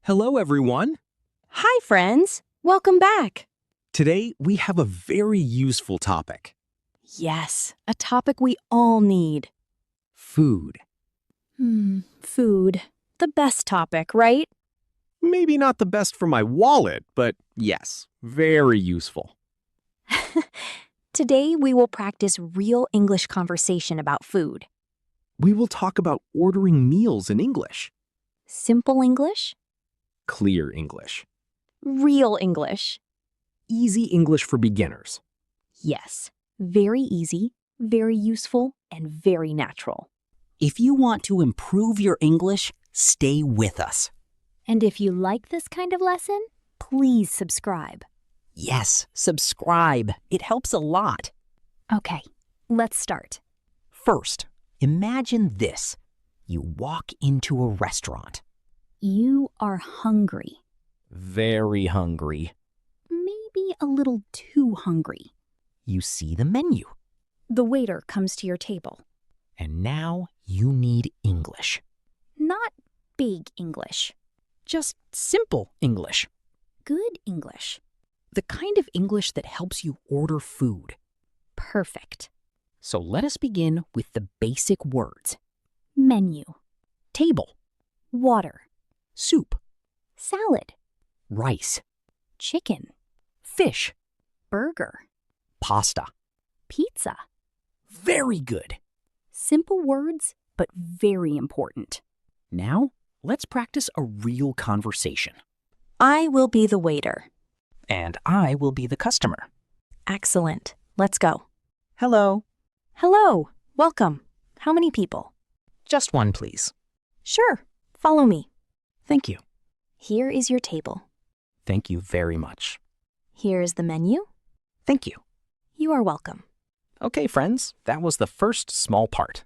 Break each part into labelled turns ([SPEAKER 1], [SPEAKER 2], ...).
[SPEAKER 1] Hello, everyone.
[SPEAKER 2] Hi, friends. Welcome back.
[SPEAKER 1] Today, we have a very useful topic.
[SPEAKER 2] Yes, a topic we all need.
[SPEAKER 1] Food.
[SPEAKER 2] Food. The best topic, right?
[SPEAKER 1] Maybe not the best for my wallet, but yes, very useful.
[SPEAKER 2] Today, we will practice real English conversation about food.
[SPEAKER 1] We will talk about ordering meals in English.
[SPEAKER 2] Simple English?
[SPEAKER 1] Clear English.
[SPEAKER 2] Real English?
[SPEAKER 1] Easy English for beginners.
[SPEAKER 2] Yes. Very easy, very useful, and very natural.
[SPEAKER 3] If you want to improve your English, stay with us.
[SPEAKER 2] And if you like this kind of lesson, please subscribe.
[SPEAKER 3] Yes, subscribe. It helps a lot.
[SPEAKER 2] Okay, let's start.
[SPEAKER 3] First, imagine this. You walk into a restaurant.
[SPEAKER 2] You are hungry.
[SPEAKER 3] Very hungry.
[SPEAKER 2] Maybe a little too hungry.
[SPEAKER 3] You see the menu.
[SPEAKER 2] The waiter comes to your table.
[SPEAKER 3] And now you need English.
[SPEAKER 2] Not big English.
[SPEAKER 3] Just simple English.
[SPEAKER 2] Good English.
[SPEAKER 3] The kind of English that helps you order food.
[SPEAKER 2] Perfect.
[SPEAKER 3] So let us begin with the basic words.
[SPEAKER 2] Menu.
[SPEAKER 3] Table.
[SPEAKER 2] Water.
[SPEAKER 3] Soup.
[SPEAKER 2] Salad.
[SPEAKER 3] Rice.
[SPEAKER 2] Chicken.
[SPEAKER 3] Fish.
[SPEAKER 2] Burger.
[SPEAKER 3] Pasta.
[SPEAKER 2] Pizza.
[SPEAKER 3] Very good.
[SPEAKER 2] Simple words, but very important.
[SPEAKER 3] Now, let's practice a real conversation.
[SPEAKER 2] I will be the waiter.
[SPEAKER 3] And I will be the customer.
[SPEAKER 2] Excellent. Let's go.
[SPEAKER 3] Hello.
[SPEAKER 2] Hello. Welcome. How many people?
[SPEAKER 3] Just one, please.
[SPEAKER 2] Sure. Follow me.
[SPEAKER 3] Thank you.
[SPEAKER 2] Here is your table.
[SPEAKER 3] Thank you very much.
[SPEAKER 2] Here is the menu.
[SPEAKER 3] Thank you.
[SPEAKER 2] You are welcome.
[SPEAKER 3] Okay, friends, that was the first small part.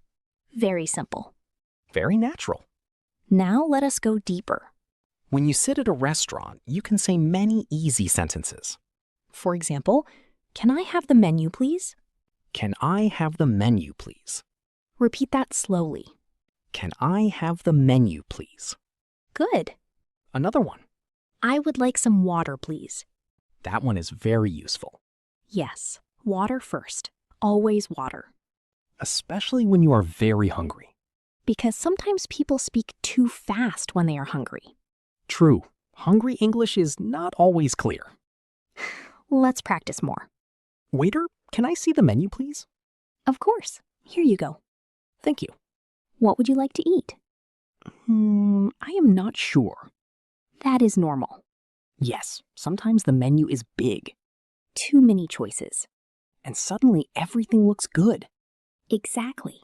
[SPEAKER 2] Very simple.
[SPEAKER 3] Very natural.
[SPEAKER 2] Now let us go deeper.
[SPEAKER 3] When you sit at a restaurant, you can say many easy sentences.
[SPEAKER 2] For example, can I have the menu, please?
[SPEAKER 3] Can I have the menu, please?
[SPEAKER 2] Repeat that slowly.
[SPEAKER 3] Can I have the menu, please?
[SPEAKER 2] Good.
[SPEAKER 3] Another one.
[SPEAKER 2] I would like some water, please.
[SPEAKER 3] That one is very useful.
[SPEAKER 2] Yes, water first. Always water.
[SPEAKER 3] Especially when you are very hungry.
[SPEAKER 2] Because sometimes people speak too fast when they are hungry.
[SPEAKER 3] True. Hungry English is not always clear.
[SPEAKER 2] Let's practice more.
[SPEAKER 3] Waiter, can I see the menu, please?
[SPEAKER 2] Of course. Here you go.
[SPEAKER 3] Thank you.
[SPEAKER 2] What would you like to eat?
[SPEAKER 3] I am not sure.
[SPEAKER 2] That is normal.
[SPEAKER 3] Yes, sometimes the menu is big.
[SPEAKER 2] Too many choices.
[SPEAKER 3] And suddenly everything looks good.
[SPEAKER 2] Exactly.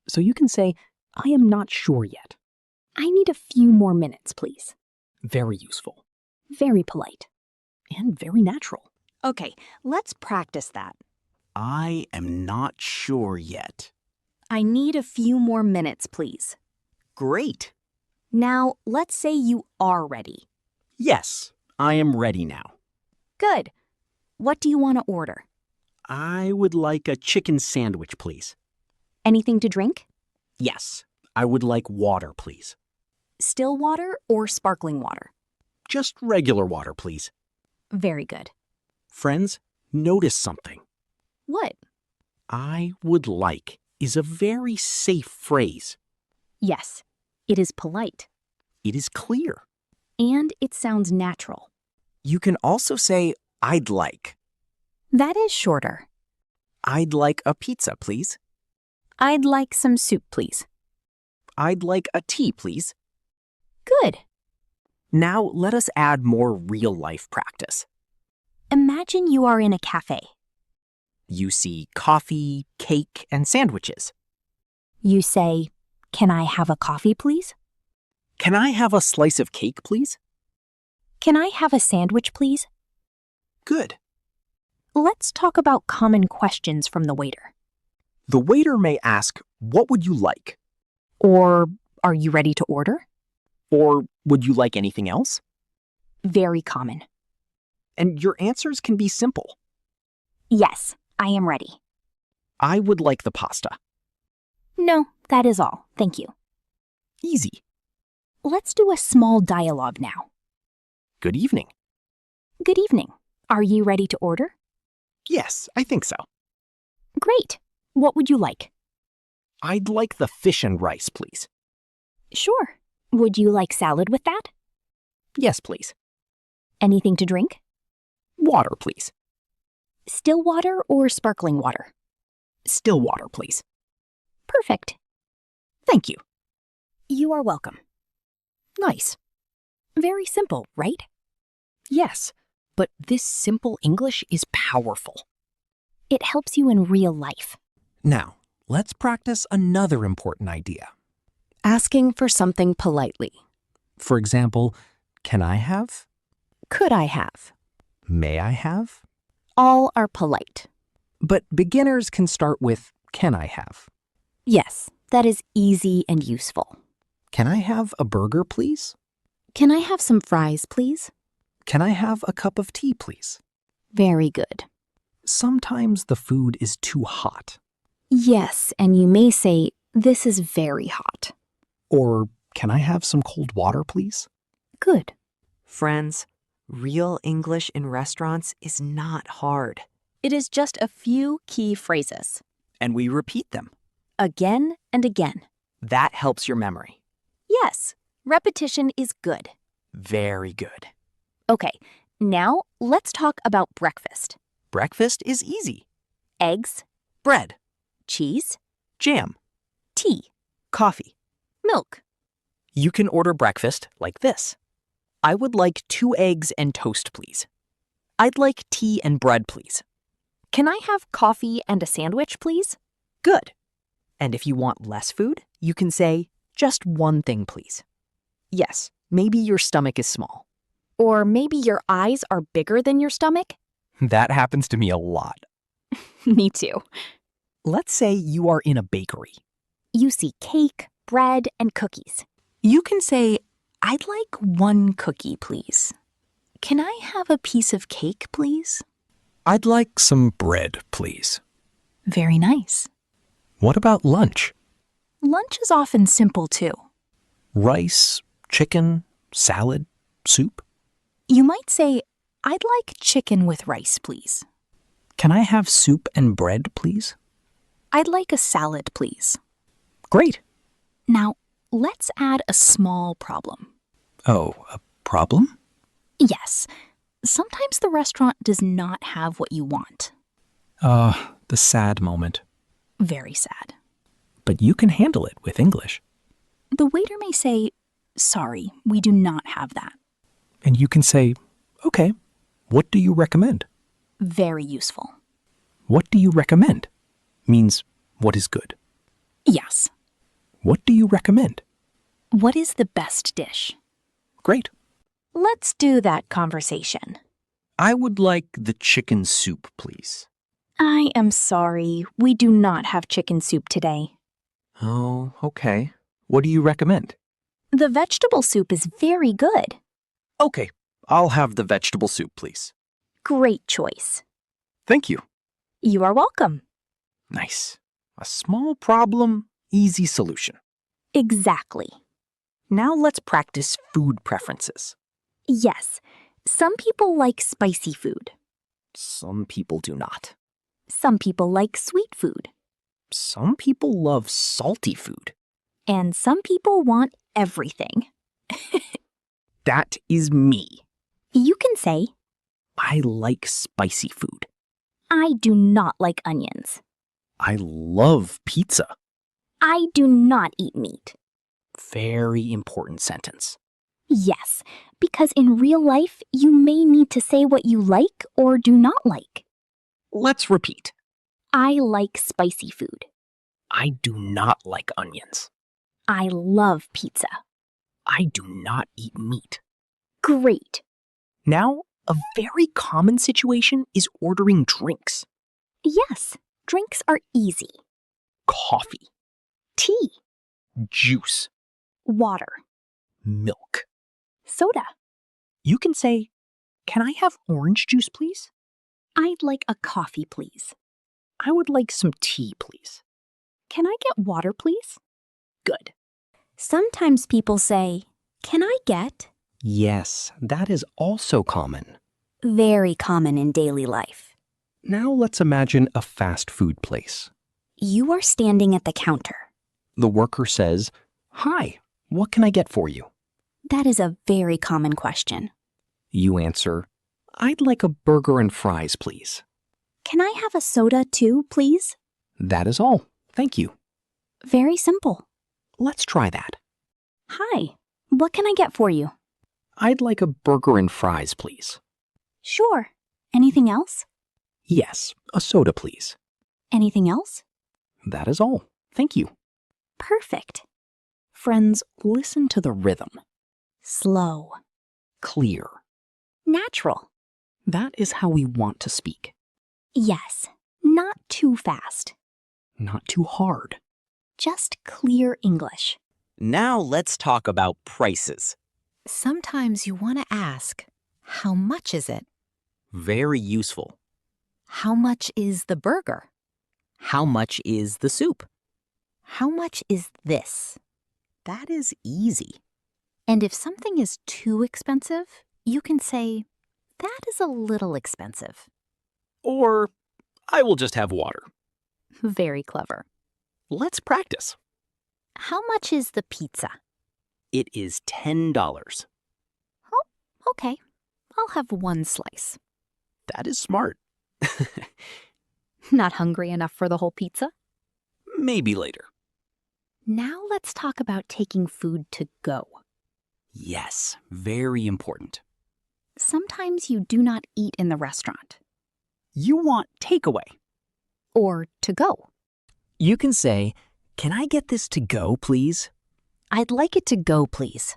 [SPEAKER 3] So you can say, I am not sure yet.
[SPEAKER 2] I need a few more minutes, please.
[SPEAKER 3] Very useful.
[SPEAKER 2] Very polite.
[SPEAKER 3] And very natural.
[SPEAKER 2] Okay, let's practice that.
[SPEAKER 3] I am not sure yet.
[SPEAKER 2] I need a few more minutes, please.
[SPEAKER 3] Great.
[SPEAKER 2] Now, let's say you are ready.
[SPEAKER 3] Yes, I am ready now.
[SPEAKER 2] Good. What do you want to order?
[SPEAKER 3] I would like a chicken sandwich, please.
[SPEAKER 2] Anything to drink?
[SPEAKER 3] Yes, I would like water, please.
[SPEAKER 2] Still water or sparkling water?
[SPEAKER 3] Just regular water, please.
[SPEAKER 2] Very good.
[SPEAKER 3] Friends, notice something.
[SPEAKER 2] What?
[SPEAKER 3] I would like is a very safe phrase.
[SPEAKER 2] Yes, it is polite.
[SPEAKER 3] It is clear.
[SPEAKER 2] And it sounds natural.
[SPEAKER 3] You can also say, I'd like.
[SPEAKER 2] That is shorter.
[SPEAKER 3] I'd like a pizza, please.
[SPEAKER 2] I'd like some soup, please.
[SPEAKER 3] I'd like a tea, please.
[SPEAKER 2] Good.
[SPEAKER 3] Now let us add more real-life practice.
[SPEAKER 2] Imagine you are in a cafe.
[SPEAKER 3] You see coffee, cake, and sandwiches.
[SPEAKER 2] You say, can I have a coffee, please?
[SPEAKER 3] Can I have a slice of cake, please?
[SPEAKER 2] Can I have a sandwich, please?
[SPEAKER 3] Good.
[SPEAKER 2] Let's talk about common questions from the waiter.
[SPEAKER 3] The waiter may ask, what would you like?
[SPEAKER 2] Or, are you ready to order?
[SPEAKER 3] Or, would you like anything else?
[SPEAKER 2] Very common.
[SPEAKER 3] And your answers can be simple.
[SPEAKER 2] Yes, I am ready.
[SPEAKER 3] I would like the pasta.
[SPEAKER 2] No, that is all. Thank you.
[SPEAKER 3] Easy.
[SPEAKER 2] Let's do a small dialogue now.
[SPEAKER 1] Good evening.
[SPEAKER 2] Good evening. Are you ready to order?
[SPEAKER 1] Yes, I think so.
[SPEAKER 2] Great. What would you like?
[SPEAKER 1] I'd like the fish and rice, please.
[SPEAKER 2] Sure. Would you like salad with that?
[SPEAKER 1] Yes, please.
[SPEAKER 2] Anything to drink?
[SPEAKER 1] Water, please.
[SPEAKER 2] Still water or sparkling water?
[SPEAKER 1] Still water, please.
[SPEAKER 2] Perfect.
[SPEAKER 1] Thank you.
[SPEAKER 2] You are welcome.
[SPEAKER 1] Nice.
[SPEAKER 2] Very simple, right?
[SPEAKER 3] Yes, but this simple English is powerful.
[SPEAKER 2] It helps you in real life.
[SPEAKER 1] Now, let's practice another important idea.
[SPEAKER 2] Asking for something politely.
[SPEAKER 1] For example, can I have?
[SPEAKER 2] Could I have?
[SPEAKER 1] May I have?
[SPEAKER 2] All are polite.
[SPEAKER 1] But beginners can start with can I have?
[SPEAKER 2] Yes, that is easy and useful.
[SPEAKER 1] Can I have a burger, please?
[SPEAKER 2] Can I have some fries, please?
[SPEAKER 1] Can I have a cup of tea, please?
[SPEAKER 2] Very good.
[SPEAKER 1] Sometimes the food is too hot.
[SPEAKER 2] Yes, and you may say, this is very hot.
[SPEAKER 1] Or can I have some cold water, please?
[SPEAKER 2] Good.
[SPEAKER 4] Friends, real English in restaurants is not hard.
[SPEAKER 2] It is just a few key phrases.
[SPEAKER 4] And we repeat them.
[SPEAKER 2] Again and again.
[SPEAKER 4] That helps your memory.
[SPEAKER 2] Yes, repetition is good.
[SPEAKER 4] Very good.
[SPEAKER 2] Okay, now let's talk about breakfast.
[SPEAKER 4] Breakfast is easy.
[SPEAKER 2] Eggs,
[SPEAKER 4] Bread,
[SPEAKER 2] cheese,
[SPEAKER 4] jam,
[SPEAKER 2] tea,
[SPEAKER 4] coffee.
[SPEAKER 2] milk.
[SPEAKER 4] You can order breakfast like this. I would like 2 eggs and toast, please. I'd like tea and bread, please.
[SPEAKER 2] Can I have coffee and a sandwich, please?
[SPEAKER 4] Good. And if you want less food, you can say, just one thing, please. Yes, maybe your stomach is small.
[SPEAKER 2] Or maybe your eyes are bigger than your stomach?
[SPEAKER 1] That happens to me a lot.
[SPEAKER 2] Me too.
[SPEAKER 4] Let's say you are in a bakery.
[SPEAKER 2] You see cake, bread, and cookies.
[SPEAKER 4] You can say, I'd like 1 cookie, please.
[SPEAKER 2] Can I have a piece of cake, please?
[SPEAKER 1] I'd like some bread, please.
[SPEAKER 2] Very nice.
[SPEAKER 1] What about lunch?
[SPEAKER 2] Lunch is often simple too.
[SPEAKER 1] Rice, chicken, salad, soup?
[SPEAKER 2] You might say, I'd like chicken with rice, please.
[SPEAKER 1] Can I have soup and bread, please?
[SPEAKER 2] I'd like a salad, please.
[SPEAKER 1] Great.
[SPEAKER 2] Now, let's add a small problem.
[SPEAKER 1] Oh, a problem?
[SPEAKER 2] Yes, sometimes the restaurant does not have what you want.
[SPEAKER 1] The sad moment.
[SPEAKER 2] Very sad.
[SPEAKER 1] But you can handle it with English.
[SPEAKER 2] The waiter may say, sorry, we do not have that.
[SPEAKER 1] And you can say, okay, what do you recommend?
[SPEAKER 2] Very useful.
[SPEAKER 1] What do you recommend? Means what is good.
[SPEAKER 2] Yes.
[SPEAKER 1] What do you recommend?
[SPEAKER 2] What is the best dish?
[SPEAKER 1] Great.
[SPEAKER 2] Let's do that conversation.
[SPEAKER 1] I would like the chicken soup, please.
[SPEAKER 2] I am sorry, we do not have chicken soup today.
[SPEAKER 1] Oh, okay. What do you recommend?
[SPEAKER 2] The vegetable soup is very good.
[SPEAKER 1] Okay, I'll have the vegetable soup, please.
[SPEAKER 2] Great choice.
[SPEAKER 1] Thank you.
[SPEAKER 2] You are welcome.
[SPEAKER 1] Nice. A small problem, easy solution.
[SPEAKER 2] Exactly.
[SPEAKER 4] Now let's practice food preferences.
[SPEAKER 2] Yes, some people like spicy food.
[SPEAKER 4] Some people do not.
[SPEAKER 2] Some people like sweet food.
[SPEAKER 4] Some people love salty food.
[SPEAKER 2] And some people want everything.
[SPEAKER 4] That is me.
[SPEAKER 2] You can say,
[SPEAKER 4] I like spicy food.
[SPEAKER 2] I do not like onions.
[SPEAKER 1] I love pizza.
[SPEAKER 2] I do not eat meat.
[SPEAKER 4] Very important sentence.
[SPEAKER 2] Yes, because in real life, you may need to say what you like or do not like.
[SPEAKER 4] Let's repeat.
[SPEAKER 2] I like spicy food.
[SPEAKER 4] I do not like onions.
[SPEAKER 2] I love pizza.
[SPEAKER 4] I do not eat meat.
[SPEAKER 2] Great.
[SPEAKER 4] Now, a very common situation is ordering drinks.
[SPEAKER 2] Yes, drinks are easy.
[SPEAKER 4] Coffee,
[SPEAKER 2] Tea,
[SPEAKER 4] juice,
[SPEAKER 2] water,
[SPEAKER 4] milk.
[SPEAKER 2] soda.
[SPEAKER 4] You can say, can I have orange juice, please?
[SPEAKER 2] I'd like a coffee, please.
[SPEAKER 4] I would like some tea, please.
[SPEAKER 2] Can I get water, please?
[SPEAKER 4] Good.
[SPEAKER 2] Sometimes people say, Can I get?
[SPEAKER 3] Yes, that is also common.
[SPEAKER 2] Very common in daily life.
[SPEAKER 1] Now let's imagine a fast food place.
[SPEAKER 2] You are standing at the counter.
[SPEAKER 3] The worker says, "Hi, what can I get for you?"
[SPEAKER 2] That is a very common question.
[SPEAKER 3] You answer, "I'd like a burger and fries, please."
[SPEAKER 2] Can I have a soda too, please?
[SPEAKER 3] That is all. Thank you.
[SPEAKER 2] Very simple.
[SPEAKER 3] Let's try that.
[SPEAKER 2] Hi, what can I get for you?
[SPEAKER 3] I'd like a burger and fries, please.
[SPEAKER 2] Sure. Anything else?
[SPEAKER 3] Yes, a soda, please.
[SPEAKER 2] Anything else?
[SPEAKER 3] That is all. Thank you.
[SPEAKER 2] Perfect.
[SPEAKER 4] Friends, listen to the rhythm.
[SPEAKER 2] Slow.
[SPEAKER 3] Clear.
[SPEAKER 2] Natural.
[SPEAKER 4] That is how we want to speak.
[SPEAKER 2] Yes, not too fast.
[SPEAKER 3] Not too hard.
[SPEAKER 2] Just clear English.
[SPEAKER 5] Now let's talk about prices.
[SPEAKER 6] Sometimes you want to ask, how much is it?
[SPEAKER 5] Very useful.
[SPEAKER 6] How much is the burger?
[SPEAKER 4] How much is the soup?
[SPEAKER 6] How much is this?
[SPEAKER 4] That is easy.
[SPEAKER 6] And if something is too expensive, you can say, that is a little expensive.
[SPEAKER 1] Or, I will just have water.
[SPEAKER 6] Very clever.
[SPEAKER 4] Let's practice.
[SPEAKER 6] How much is the pizza?
[SPEAKER 5] It is $10.
[SPEAKER 6] Okay, I'll have one slice.
[SPEAKER 5] That is smart.
[SPEAKER 6] Not hungry enough for the whole pizza?
[SPEAKER 5] Maybe later.
[SPEAKER 6] Now let's talk about taking food to go.
[SPEAKER 5] Yes, very important.
[SPEAKER 6] Sometimes you do not eat in the restaurant.
[SPEAKER 4] You want takeaway.
[SPEAKER 6] Or to go.
[SPEAKER 4] You can say, "Can I get this to go, please?"
[SPEAKER 6] I'd like it to go, please.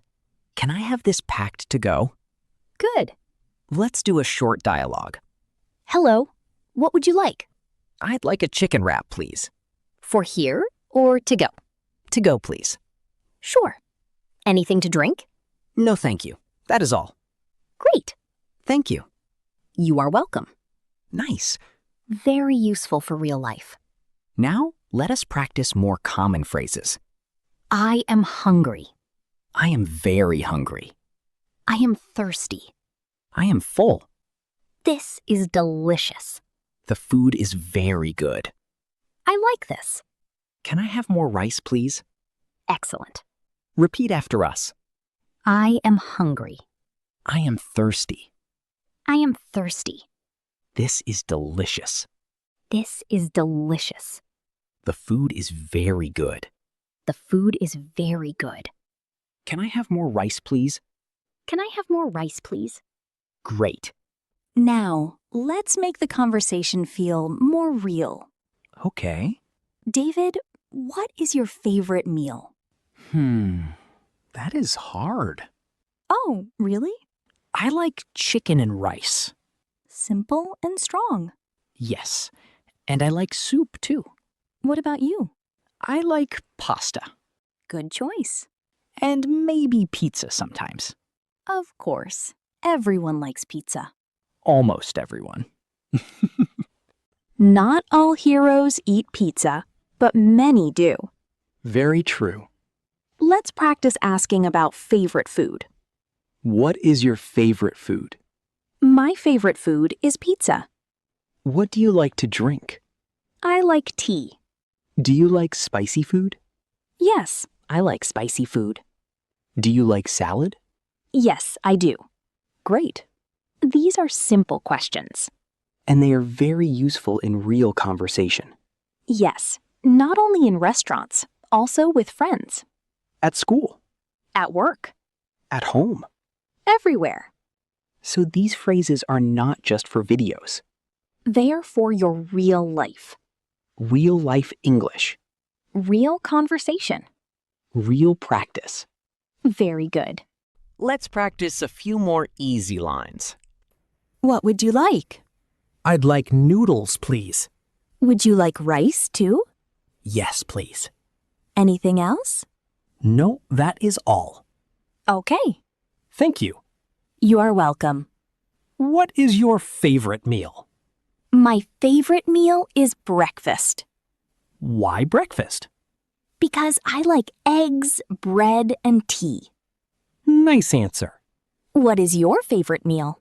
[SPEAKER 4] "Can I have this packed to go?"
[SPEAKER 6] Good.
[SPEAKER 4] Let's do a short dialogue.
[SPEAKER 6] Hello, what would you like?
[SPEAKER 4] I'd like a chicken wrap, please.
[SPEAKER 6] For here or to go?
[SPEAKER 4] To go, please.
[SPEAKER 6] Sure. Anything to drink?
[SPEAKER 4] No, thank you. That is all.
[SPEAKER 6] Great.
[SPEAKER 4] Thank you.
[SPEAKER 6] You are welcome.
[SPEAKER 4] Nice.
[SPEAKER 6] Very useful for real life.
[SPEAKER 3] Now, let us practice more common phrases.
[SPEAKER 6] I am hungry.
[SPEAKER 3] I am very hungry.
[SPEAKER 6] I am thirsty.
[SPEAKER 3] I am full.
[SPEAKER 6] This is delicious.
[SPEAKER 3] The food is very good.
[SPEAKER 6] I like this.
[SPEAKER 3] Can I have more rice, please?
[SPEAKER 6] Excellent.
[SPEAKER 3] Repeat after us.
[SPEAKER 6] I am hungry.
[SPEAKER 3] I am thirsty.
[SPEAKER 6] I am thirsty.
[SPEAKER 3] This is delicious.
[SPEAKER 6] This is delicious.
[SPEAKER 3] The food is very good.
[SPEAKER 6] The food is very good.
[SPEAKER 3] Can I have more rice, please?
[SPEAKER 6] Can I have more rice, please?
[SPEAKER 3] Great.
[SPEAKER 2] Now, let's make the conversation feel more real.
[SPEAKER 3] Okay.
[SPEAKER 2] David, what is your favorite meal?
[SPEAKER 3] That is hard.
[SPEAKER 2] Oh, really?
[SPEAKER 3] I like chicken and rice.
[SPEAKER 2] Simple and strong.
[SPEAKER 3] Yes. And I like soup, too.
[SPEAKER 2] What about you?
[SPEAKER 3] I like pasta.
[SPEAKER 2] Good choice.
[SPEAKER 3] And maybe pizza sometimes.
[SPEAKER 2] Of course. Everyone likes pizza.
[SPEAKER 3] Almost everyone.
[SPEAKER 2] Not all heroes eat pizza, but many do.
[SPEAKER 1] Very true.
[SPEAKER 2] Let's practice asking about favorite food.
[SPEAKER 1] What is your favorite food?
[SPEAKER 2] My favorite food is pizza.
[SPEAKER 1] What do you like to drink?
[SPEAKER 2] I like tea.
[SPEAKER 1] Do you like spicy food?
[SPEAKER 2] Yes, I like spicy food.
[SPEAKER 1] Do you like salad?
[SPEAKER 2] Yes, I do.
[SPEAKER 1] Great.
[SPEAKER 2] These are simple questions.
[SPEAKER 1] And they are very useful in real conversation.
[SPEAKER 2] Yes, not only in restaurants, also with friends.
[SPEAKER 1] At school.
[SPEAKER 2] At work.
[SPEAKER 1] At home.
[SPEAKER 2] Everywhere.
[SPEAKER 1] So these phrases are not just for videos.
[SPEAKER 2] They are for your real life.
[SPEAKER 1] Real life English.
[SPEAKER 2] Real conversation.
[SPEAKER 1] Real practice.
[SPEAKER 2] Very good.
[SPEAKER 5] Let's practice a few more easy lines.
[SPEAKER 2] What would you like?
[SPEAKER 3] I'd like noodles, please.
[SPEAKER 2] Would you like rice too?
[SPEAKER 3] Yes, please.
[SPEAKER 2] Anything else?
[SPEAKER 3] No, that is all.
[SPEAKER 2] Okay.
[SPEAKER 3] Thank you.
[SPEAKER 2] You are welcome.
[SPEAKER 3] What is your favorite meal?
[SPEAKER 2] My favorite meal is breakfast.
[SPEAKER 3] Why breakfast?
[SPEAKER 2] Because I like eggs, bread, and tea.
[SPEAKER 4] Nice answer.
[SPEAKER 2] What is your favorite meal?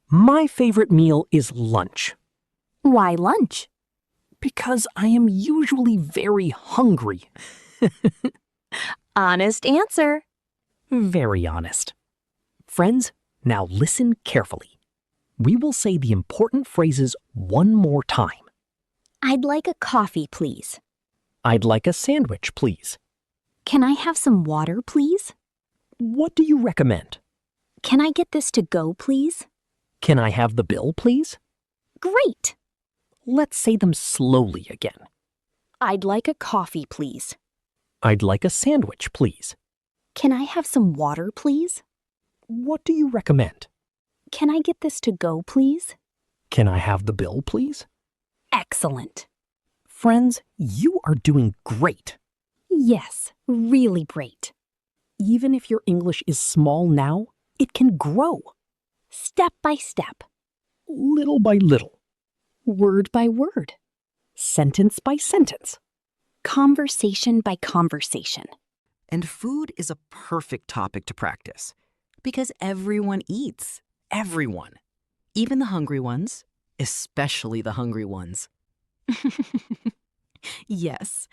[SPEAKER 4] My favorite meal is lunch.
[SPEAKER 2] Why lunch?
[SPEAKER 4] Because I am usually very hungry.
[SPEAKER 2] Honest answer.
[SPEAKER 4] Very honest. Friends, now listen carefully. We will say the important phrases one more time.
[SPEAKER 2] I'd like a coffee, please.
[SPEAKER 4] I'd like a sandwich, please.
[SPEAKER 2] Can I have some water, please?
[SPEAKER 4] What do you recommend?
[SPEAKER 2] Can I get this to go, please?
[SPEAKER 4] Can I have the bill, please?
[SPEAKER 2] Great.
[SPEAKER 4] Let's say them slowly again.
[SPEAKER 2] I'd like a coffee, please.
[SPEAKER 4] I'd like a sandwich, please.
[SPEAKER 2] Can I have some water, please?
[SPEAKER 4] What do you recommend?
[SPEAKER 2] Can I get this to go, please?
[SPEAKER 4] Can I have the bill, please?
[SPEAKER 2] Excellent.
[SPEAKER 4] Friends, you are doing great.
[SPEAKER 2] Yes, really great.
[SPEAKER 4] Even if your English is small now, it can grow.
[SPEAKER 2] Step by step.
[SPEAKER 4] Little by little.
[SPEAKER 2] Word by word.
[SPEAKER 4] Sentence by sentence.
[SPEAKER 2] Conversation by conversation.
[SPEAKER 5] And food is a perfect topic to practice because everyone eats. Everyone. Even the hungry ones, especially the hungry ones. Yes.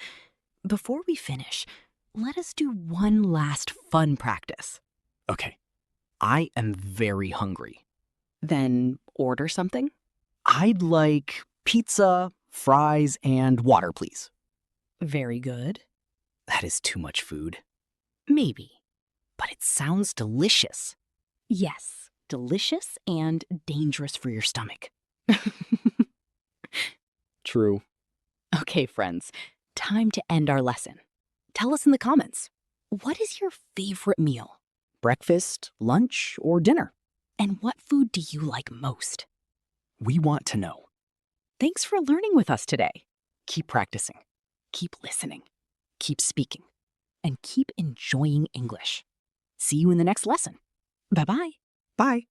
[SPEAKER 5] Before we finish, let us do one last fun practice. Okay. I am very hungry. Then order something? I'd like pizza, fries, and water, please. Very good. That is too much food. Maybe. But it sounds delicious. Yes, delicious and dangerous for your stomach. True. Okay, friends, time to end our lesson. Tell us in the comments, what is your favorite meal? Breakfast, lunch, or dinner? And what food do you like most? We want to know. Thanks for learning with us today. Keep practicing, keep listening, keep speaking, and keep enjoying English. See you in the next lesson. Bye-bye. Bye.